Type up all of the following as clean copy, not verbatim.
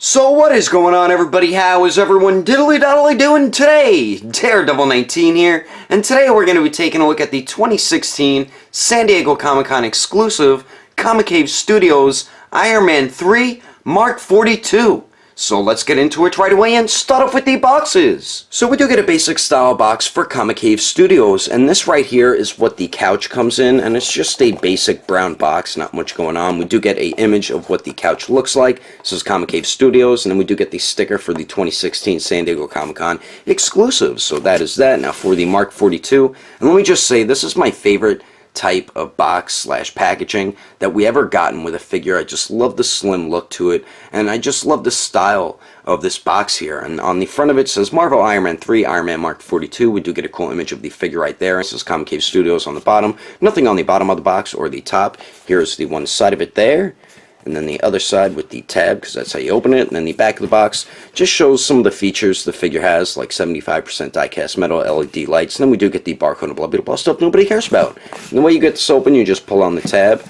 So what is going on, everybody? How is everyone diddly-doddly doing today? Daredevil19 here, and today we're going to be taking a look at the 2016 San Diego Comic-Con exclusive Comicave Studios Iron Man 3 Mark 42. So let's get into it right away and start off with the boxes. So we do get a basic style box for Comicave Studios, and this right here is what the couch comes in, and it's just a basic brown box, not much going on. We do get an image of what the couch looks like. This is Comicave Studios, and then we do get the sticker for the 2016 San Diego Comic-Con exclusive. So that is that. Now for the Mark 42, and let me just say, this is my favorite type of box slash packaging that we ever gotten with a figure. I just love the slim look to it, and I just love the style of this box here. And on the front of it says Marvel Iron Man 3 Iron Man Mark 42. We do get a cool image of the figure right there. It says Comicave Studios on the bottom. Nothing on the bottom of the box or the top. Here's the one side of it there, and then the other side with the tab, because that's how you open it. And then the back of the box just shows some of the features the figure has, like 75% die-cast metal, LED lights. And then we do get the barcode and blah blah blah stuff nobody cares about. And the way you get this open, you just pull on the tab,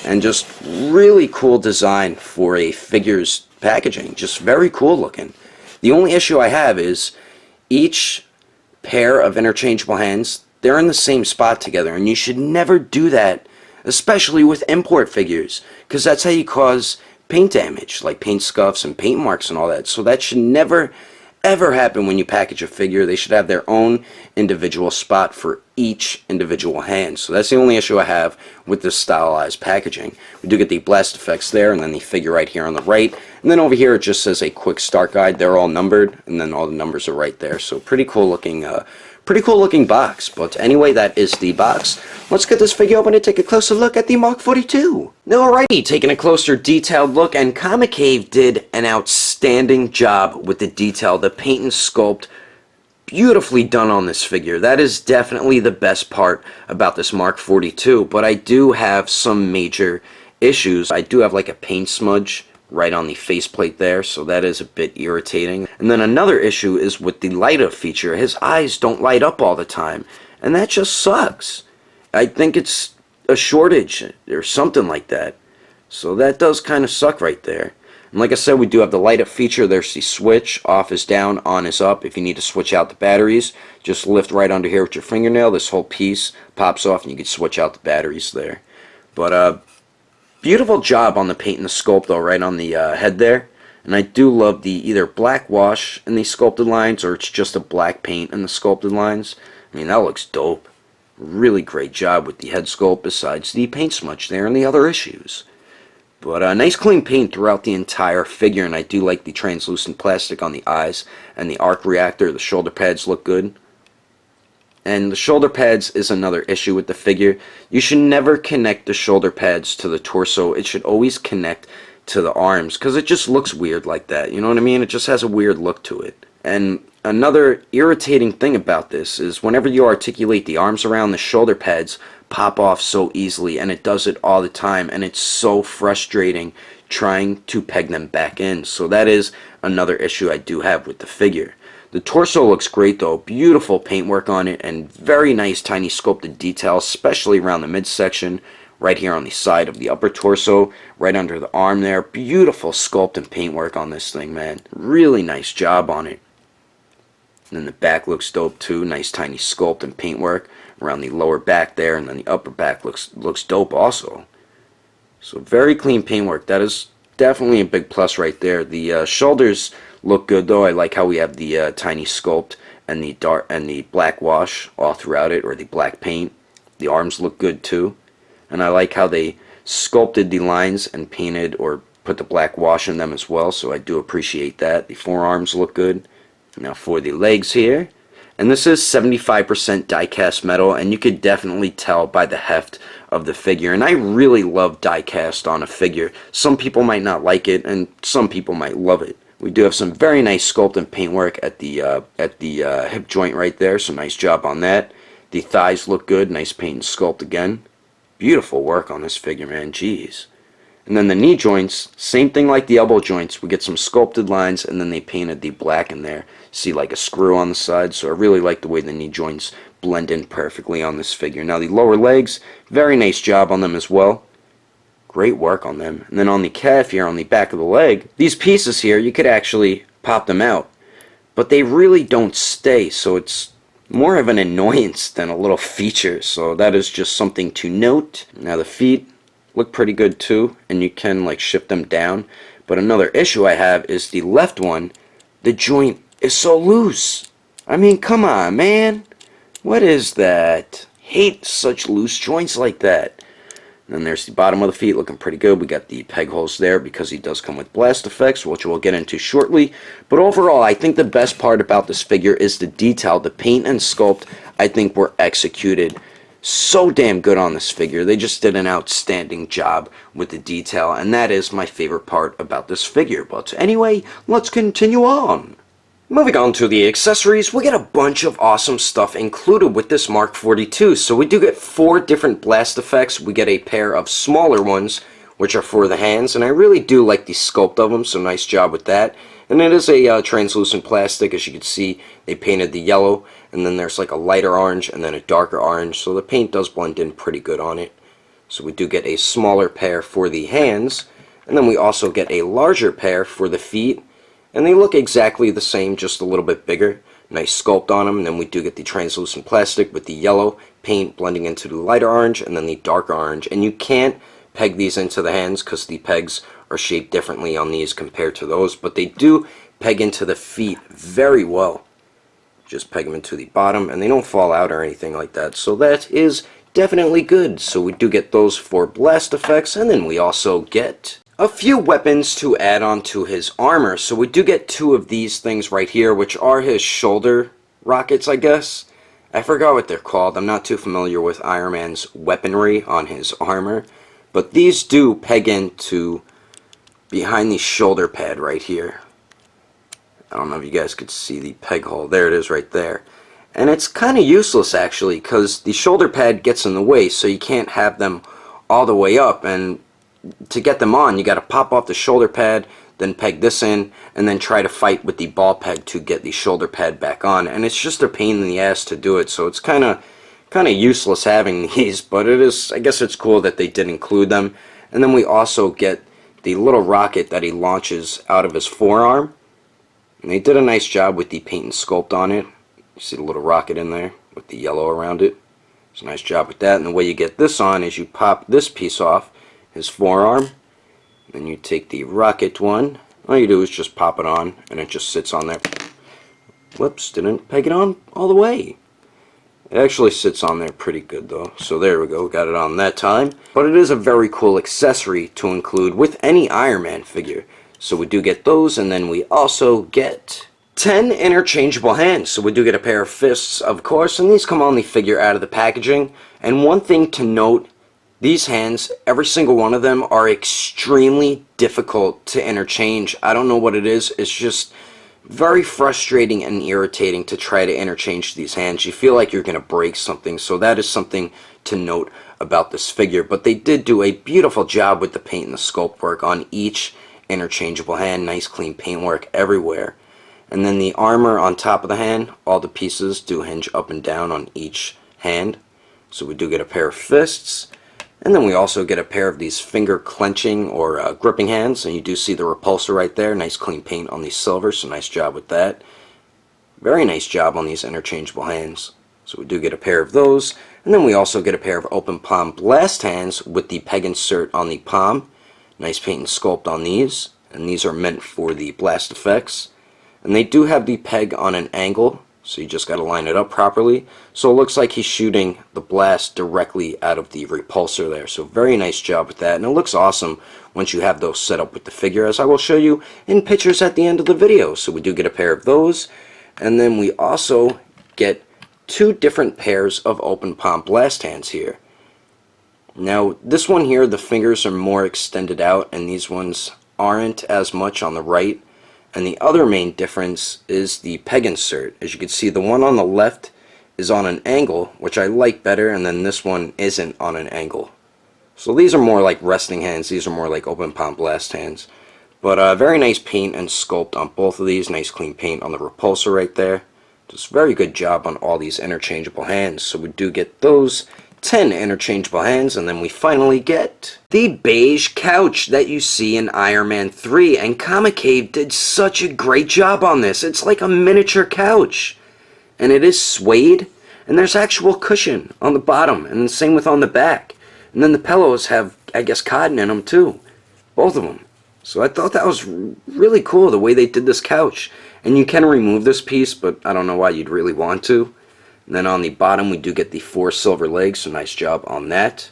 and just really cool design for a figure's packaging. Just very cool looking. The only issue I have is each pair of interchangeable hands, they're in the same spot together, and you should never do that, especially with import figures, because that's how you cause paint damage, like paint scuffs and paint marks and all that. So that should never ever happen when you package a figure. They should have their own individual spot for each individual hand. So that's the only issue I have with this stylized packaging. We do get the blast effects there, and then the figure right here on the right, and then over here it just says a quick start guide. They're all numbered, and then all the numbers are right there. So pretty cool looking box. But anyway, that is the box. Let's get this figure open and take a closer look at the Mark 42. Alrighty, taking a closer detailed look, and Comicave did an outstanding job with the detail, the paint and sculpt. Beautifully done on this figure. That is definitely the best part about this Mark 42, but I do have some major issues. I do have like a paint smudge right on the faceplate there, so that is a bit irritating. And then another issue is with the light up feature. His eyes don't light up all the time, and that just sucks. I think it's a shortage or something like that, so that does kind of suck right there. And like I said, we do have the light up feature. There's the switch. Off is down, on is up. If you need to switch out the batteries, just lift right under here with your fingernail. This whole piece pops off, and you can switch out the batteries there. But beautiful job on the paint and the sculpt, though, right on the head there. And I do love the either black wash in the sculpted lines, or it's just a black paint in the sculpted lines. I mean, that looks dope. Really great job with the head sculpt, besides the paint smudge there and the other issues. But nice clean paint throughout the entire figure, and I do like the translucent plastic on the eyes and the arc reactor. The shoulder pads look good. And the shoulder pads is another issue with the figure. You should never connect the shoulder pads to the torso. It should always connect to the arms, because it just looks weird like that. You know what I mean? It just has a weird look to it. And another irritating thing about this is whenever you articulate the arms around, the shoulder pads pop off so easily, and it does it all the time, and it's so frustrating trying to peg them back in. So that is another issue I do have with the figure. The torso looks great though, beautiful paintwork on it, and very nice tiny sculpted details, especially around the midsection, right here on the side of the upper torso, right under the arm there. Beautiful sculpt and paintwork on this thing, man. Really nice job on it. And then the back looks dope too, nice tiny sculpt and paintwork around the lower back there, and then the upper back looks dope also. So very clean paintwork. That is definitely a big plus right there. The shoulders look good though. I like how we have the tiny sculpt and the dark and the black wash all throughout it, or the black paint. The arms look good too, and I like how they sculpted the lines and painted or put the black wash in them as well, so I do appreciate that. The forearms look good. Now for the legs here, and this is 75% die-cast metal, and you could definitely tell by the heft of the figure, and I really love die-cast on a figure. Some people might not like it, and some people might love it. We do have some very nice sculpt and paintwork at the hip joint right there, so nice job on that. The thighs look good, nice paint and sculpt again. Beautiful work on this figure, man, jeez. And then the knee joints, same thing like the elbow joints. We get some sculpted lines, and then they painted the black in there. See like a screw on the side, so I really like the way the knee joints blend in perfectly on this figure. Now the lower legs, very nice job on them as well. Great work on them. And then on the calf here, on the back of the leg, these pieces here, you could actually pop them out. But they really don't stay, so it's more of an annoyance than a little feature. So that is just something to note. Now the feet look pretty good too, and you can like shift them down. But another issue I have is the left one, the joint is so loose. I mean, come on, man. What is that? Hate such loose joints like that. And then there's the bottom of the feet looking pretty good. We got the peg holes there because he does come with blast effects, which we'll get into shortly. But overall, I think the best part about this figure is the detail. The paint and sculpt, I think, were executed so damn good on this figure. They just did an outstanding job with the detail, and that is my favorite part about this figure. But anyway, let's continue on. Moving on to the accessories, we get a bunch of awesome stuff included with this Mark 42. So we do get 4 different blast effects. We get a pair of smaller ones, which are for the hands, and I really do like the sculpt of them, so nice job with that. And it is a translucent plastic. As you can see, they painted the yellow, and then there's like a lighter orange and then a darker orange, so the paint does blend in pretty good on it. So we do get a smaller pair for the hands, and then we also get a larger pair for the feet. And they look exactly the same, just a little bit bigger. Nice sculpt on them. And then we do get the translucent plastic with the yellow paint blending into the lighter orange and then the darker orange. And you can't peg these into the hands because the pegs are shaped differently on these compared to those. But they do peg into the feet very well. Just peg them into the bottom and they don't fall out or anything like that. So that is definitely good. So we do get those 4 blast effects. And then we also get a few weapons to add on to his armor. So we do get 2 of these things right here, which are his shoulder rockets, I guess. I forgot what they're called. I'm not too familiar with Iron Man's weaponry on his armor. But these do peg into behind the shoulder pad right here. I don't know if you guys could see the peg hole. There it is right there. And it's kind of useless actually, because the shoulder pad gets in the way, so you can't have them all the way up. And to get them on, you got to pop off the shoulder pad, then peg this in, and then try to fight with the ball peg to get the shoulder pad back on. And it's just a pain in the ass to do it, so it's kind of useless having these, but it is, I guess it's cool that they did include them. And then we also get the little rocket that he launches out of his forearm. And they did a nice job with the paint and sculpt on it. You see the little rocket in there with the yellow around it. It's a nice job with that. And the way you get this on is you pop this piece off his forearm, then you take the rocket one. All you do is just pop it on and it just sits on there. Whoops, didn't peg it on all the way. It actually sits on there pretty good though, so there we go, got it on that time. But it is a very cool accessory to include with any Iron Man figure. So we do get those, and then we also get 10 interchangeable hands. So we do get a pair of fists, of course, and these come on the figure out of the packaging. And one thing to note, these hands, every single one of them, are extremely difficult to interchange. I don't know what it is. It's just very frustrating and irritating to try to interchange these hands. You feel like you're going to break something, so that is something to note about this figure. But they did do a beautiful job with the paint and the sculpt work on each interchangeable hand. Nice clean paint work everywhere. And then the armor on top of the hand, all the pieces do hinge up and down on each hand. So we do get a pair of fists. And then we also get a pair of these finger clenching or gripping hands, and you do see the repulsor right there. Nice clean paint on the silver, so nice job with that. Very nice job on these interchangeable hands. So we do get a pair of those, and then we also get a pair of open palm blast hands with the peg insert on the palm. Nice paint and sculpt on these, and these are meant for the blast effects. And they do have the peg on an angle, so you just got to line it up properly. So it looks like he's shooting the blast directly out of the repulsor there. So very nice job with that. And it looks awesome once you have those set up with the figure, as I will show you in pictures at the end of the video. So we do get a pair of those. And then we also get 2 different pairs of open palm blast hands here. Now this one here, the fingers are more extended out, and these ones aren't as much on the right. And the other main difference is the peg insert. As you can see, the one on the left is on an angle, which I like better, and then this one isn't on an angle. So these are more like resting hands, these are more like open palm blast hands. But very nice paint and sculpt on both of these. Nice clean paint on the repulsor right there. Just very good job on all these interchangeable hands. So we do get those 10 interchangeable hands, and then we finally get the beige couch that you see in Iron Man 3, and Comicave did such a great job on this. It's like a miniature couch, and it is suede, and there's actual cushion on the bottom, and the same with on the back. And then the pillows have, I guess, cotton in them too, both of them. So I thought that was really cool the way they did this couch. And you can remove this piece, but I don't know why you'd really want to. And then on the bottom we do get the 4 silver legs, so nice job on that.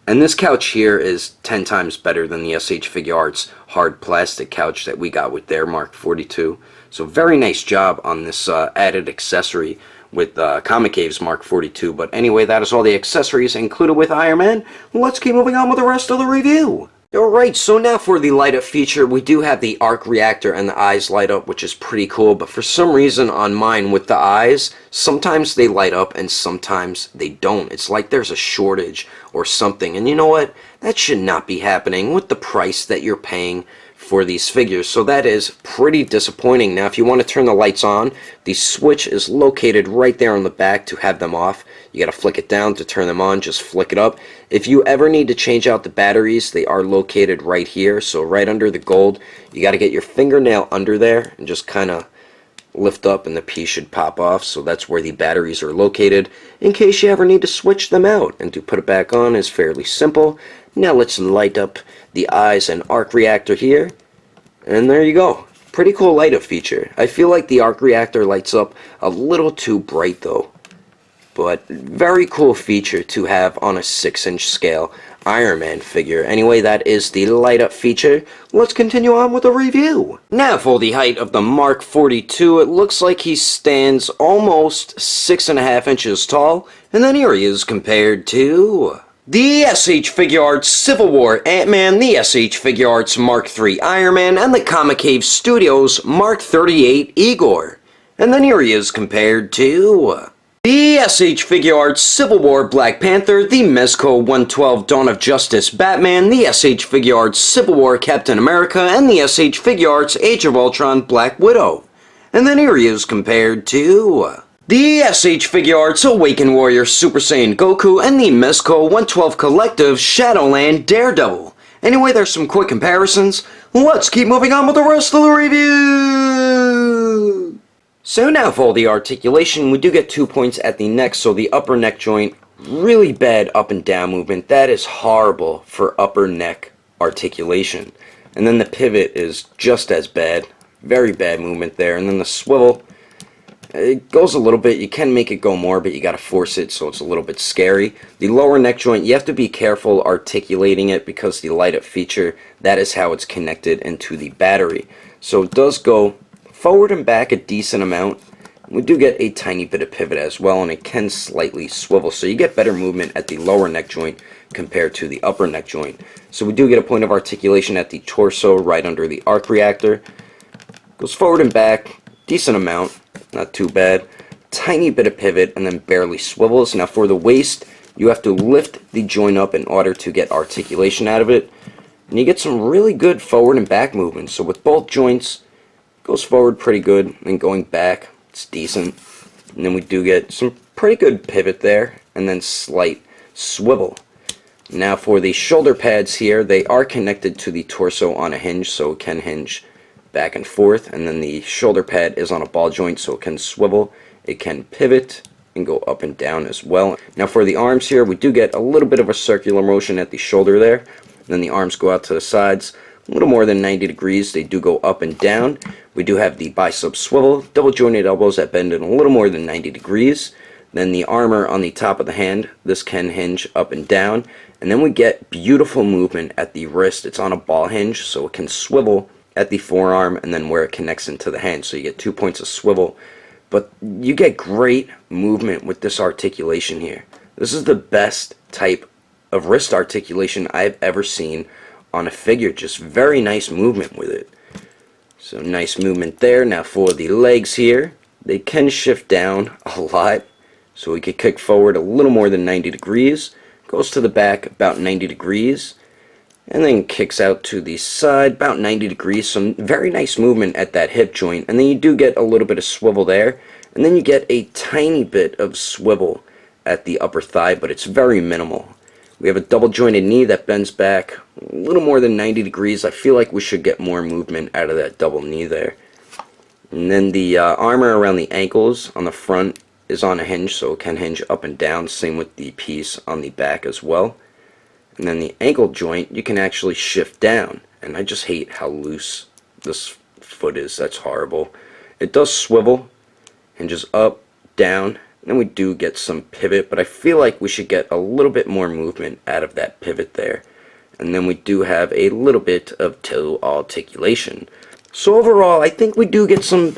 And this couch here is 10 times better than the SH Figuarts hard plastic couch that we got with their Mark 42. So very nice job on this added accessory with Comicave's Mark 42. But anyway, that is all the accessories included with Iron Man. Let's keep moving on with the rest of the review. Alright, so now for the light up feature, we do have the arc reactor and the eyes light up, which is pretty cool, but for some reason on mine with the eyes, sometimes they light up and sometimes they don't. It's like there's a shortage or something, and you know what? That should not be happening with the price that you're paying for these figures, so that is pretty disappointing. Now if you want to turn the lights on, the switch is located right there on the back to have them off. You gotta flick it down to turn them on, just flick it up. If you ever need to change out the batteries, they are located right here, so right under the gold. You gotta get your fingernail under there and just kinda lift up and the piece should pop off, so that's where the batteries are located in case you ever need to switch them out. And to put it back on is fairly simple. Now let's light up the eyes and arc reactor here, and there you go. Pretty cool light up feature. I feel like the arc reactor lights up a little too bright though, but very cool feature to have on a 6-inch scale Iron Man figure. Anyway, that is the light up feature. Let's continue on with the review. Now for the height of the Mark 42, it looks like he stands almost 6.5 inches tall, and then here he is compared to the SH Figuarts Civil War Ant-Man, the SH Figuarts Mark III Iron Man, and the Comicave Studios Mark 38 Igor. And then here he is compared to the SH Figuarts Civil War Black Panther, the Mezco 112 Dawn of Justice Batman, the SH Figuarts Civil War Captain America, and the SH Figuarts Age of Ultron Black Widow. And then here he is compared to the SH Figuarts Awakened Warrior Super Saiyan Goku, and the Mezco 112 Collective Shadowland Daredevil. Anyway, there's some quick comparisons. Let's keep moving on with the rest of the review. So now for the articulation, we do get 2 points at the neck, so the upper neck joint, really bad up and down movement. That is horrible for upper neck articulation. And then the pivot is just as bad, very bad movement there. And then the swivel, it goes a little bit. You can make it go more, but you gotta force it, so it's a little bit scary. The lower neck joint, you have to be careful articulating it because the light up feature, that is how it's connected into the battery. So it does go forward and back a decent amount. We do get a tiny bit of pivot as well, and it can slightly swivel, so you get better movement at the lower neck joint compared to the upper neck joint. So we do get a point of articulation at the torso right under the arc reactor. Goes forward and back, decent amount, not too bad. Tiny bit of pivot and then barely swivels. Now for the waist, you have to lift the joint up in order to get articulation out of it, and you get some really good forward and back movement. So with both joints, goes forward pretty good, and going back, it's decent. And then we do get some pretty good pivot there, and then slight swivel. Now for the shoulder pads here, they are connected to the torso on a hinge, so it can hinge back and forth. And then the shoulder pad is on a ball joint, so it can swivel, it can pivot, and go up and down as well. Now for the arms here, we do get a little bit of a circular motion at the shoulder there. And then the arms go out to the sides, a little more than 90 degrees. They do go up and down. We do have the bicep swivel, double jointed elbows that bend in a little more than 90 degrees. Then the armor on the top of the hand, this can hinge up and down. And then we get beautiful movement at the wrist. It's on a ball hinge, so it can swivel at the forearm and then where it connects into the hand. So you get 2 points of swivel. But you get great movement with this articulation here. This is the best type of wrist articulation I've ever seen on a figure. Just very nice movement with it. So nice movement there. Now for the legs here, they can shift down a lot, so we could kick forward a little more than 90 degrees, goes to the back about 90 degrees, and then kicks out to the side about 90 degrees. Some very nice movement at that hip joint, and then you do get a little bit of swivel there, and then you get a tiny bit of swivel at the upper thigh, but it's very minimal. We have a double jointed knee that bends back a little more than 90 degrees. I feel like we should get more movement out of that double knee there. And then the armor around the ankles on the front is on a hinge, so it can hinge up and down. Same with the piece on the back as well. And then the ankle joint, you can actually shift down. And I just hate how loose this foot is. That's horrible. It does swivel, hinges up, down. Then we do get some pivot, but I feel like we should get a little bit more movement out of that pivot there. And then we do have a little bit of toe articulation. So overall, I think we do get some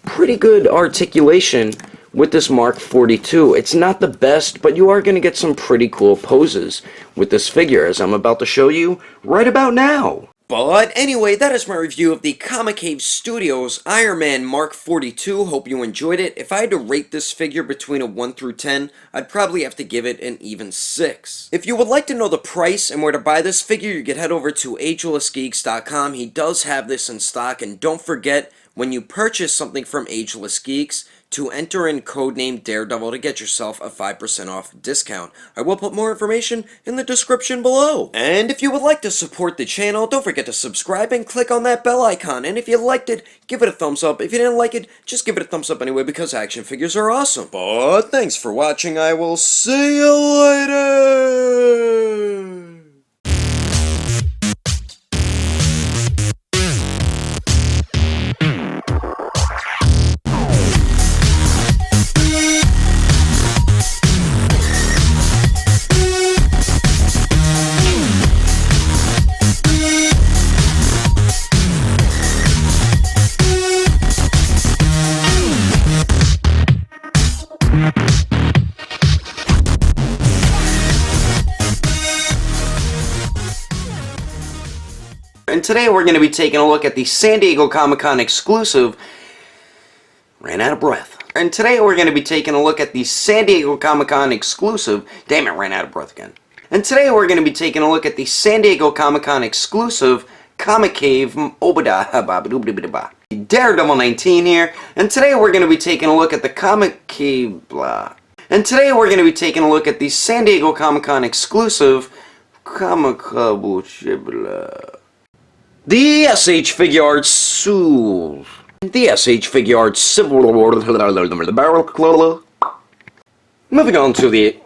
pretty good articulation with this Mark 42. It's not the best, but you are going to get some pretty cool poses with this figure, as I'm about to show you right about now. But anyway, that is my review of the Comicave Studios Iron Man Mark 42. Hope you enjoyed it. If I had to rate this figure between a 1 through 10, I'd probably have to give it an even 6. If you would like to know the price and where to buy this figure, you can head over to Agelessgeeks.com. He does have this in stock, and don't forget, when you purchase something from Ageless Geeks, to enter in codename Daredevil to get yourself a 5% off discount. I will put more information in the description below. And if you would like to support the channel, don't forget to subscribe and click on that bell icon. And if you liked it, give it a thumbs up. If you didn't like it, just give it a thumbs up anyway, because action figures are awesome. But thanks for watching. I will see you later. And today we're going to be taking a look at the San Diego Comic-Con exclusive. Ran out of breath. And today we're going to be taking a look at the San Diego Comic-Con exclusive. Damn it, ran out of breath again. And today we're going to be taking a look at the San Diego Comic-Con exclusive Comicave Daredevil 19 here. And today we're going to be taking a look at the Comicave blah. And today we're going to be taking a look at the San Diego Comic-Con exclusive Comicave. The SH Figure Arts Soul. The SH Figure Arts Civil. Moving on to the.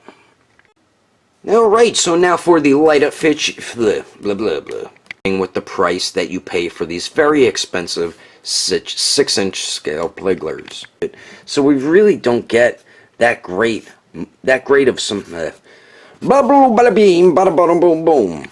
Alright, so now for the light up fitch. Blah blah blah. With the price that you pay for these very expensive 6-inch scale Pligglers. So we really don't get that great of some. Bada beam, bada bada boom boom.